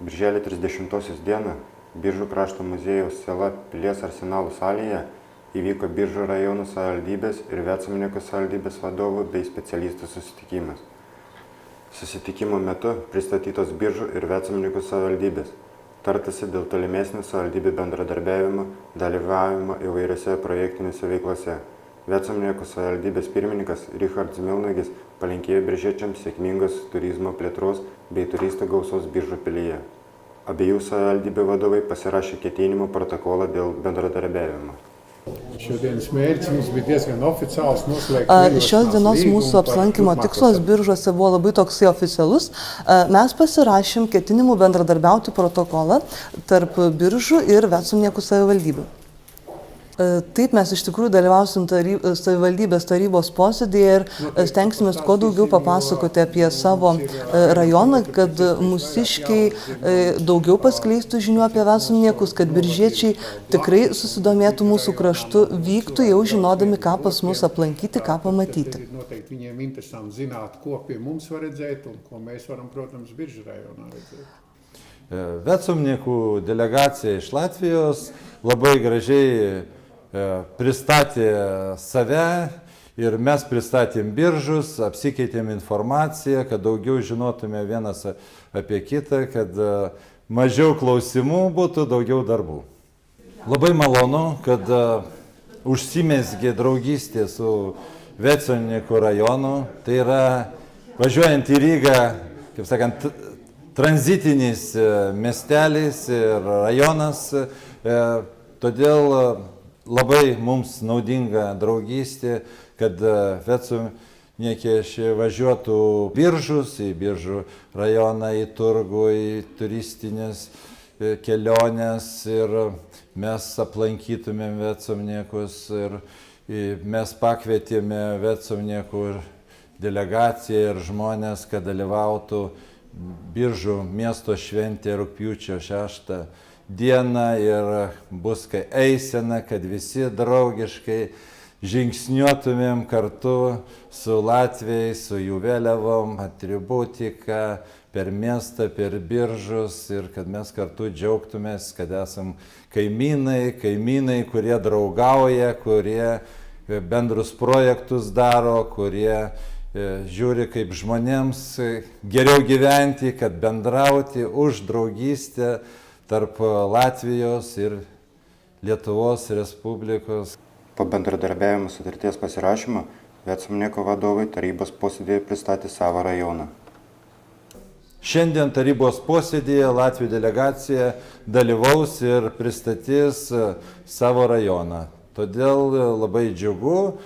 Birželio 30 dieną Biržų krašto muziejaus sala Pilies arsenalų salėje įvyko Biržų rajono savivaldybės ir Vecamnieko savivaldybės vadovų bei specialistų susitikimas. Susitikimo metu pristatytos Biržų ir Vecamnieko savivaldybės, tartasi dėl tolimesnio savivaldybių bendradarbiavimo, dalyvavimo įvairiose projektinėse veiklose. Vecamnieko savivaldybės pirmininkas Richardas Milnagis palinkėjo biržiečiams sėkmingos turizmo plėtros bei turistų gausos Biržų pilyje. Abiejų savivaldybių vadovai pasirašė ketinimų protokolą dėl bendradarbiavimo. Šodienas mērķis mums bija diezgan oficiāls Šios dienos mūsų apsilankimo tikslas Biržuose buvo labai toksai oficialus. Mes pasirašėm ketinimų bendradarbiauti protokolą tarp Biržų ir Vecamnieko savivaldybių. Taip, mes iš tikrųjų dalyvausim savivaldybės tarybos posėdėje ir stengsimės kuo daugiau papasakoti apie savo rajoną, kad mūsiškiai daugiau paskleistų žinių apie Vecamniekus, kad biržiečiai tikrai susidomėtų mūsų kraštu, vyktų jau žinodami, ką pas mus aplankyti, ką pamatyti. Noteikti viņiem interesanti zināt, ko pie mums var redzēt un ko mēs varam, protams, Biržu rajonā redzēt. Vecamniekų delegacija iš Latvijos labai gražiai pristatė save ir mes pristatėm Biržus, apsikeitėm informaciją, kad daugiau žinotume vienas apie kitą, kad mažiau klausimų būtų, daugiau darbų. Labai malonu, kad užsimezgė draugystė su Vecamnieko rajonu, tai yra važiuojant į Rygą, kaip sakant, tranzitinis miestelis ir rajonas, todėl labai mums naudinga draugystė, kad Vecamniekiečiai važiuotų Biržus, į Biržų rajoną, į turgų, į turistinės keliones ir mes aplankytumėm Vecamniekus ir mes pakvietėme Vecamniekų delegaciją ir žmonės, kad dalyvautų Biržų miesto šventė rugpjūčio 6 dieną ir bus eisena, kad visi draugiškai žingsniuotumėm kartu su latviais, su jų vėliavom, atributika, per miestą, per Biržus ir kad mes kartu džiaugtumės, kad esam kaimynai, kurie draugauja, kurie bendrus projektus daro, kurie žiūri, kaip žmonėms geriau gyventi, kad bendrauti už draugystę tarp Latvijos ir Lietuvos Respublikos. Po bendradarbiavimo sutarties pasirašymo Vecamnieko vadovai tarybos posėdėje pristatė savo rajoną. Šiandien tarybos posėdėje Latvijų delegacija dalyvaus ir pristatys savo rajoną. Todėl labai džiugu,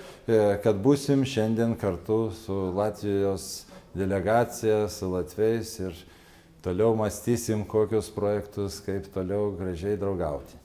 kad būsim šiandien kartu su Latvijos delegacija, su latviais ir toliau mąstysim kokius projektus, kaip toliau gražiai draugauti.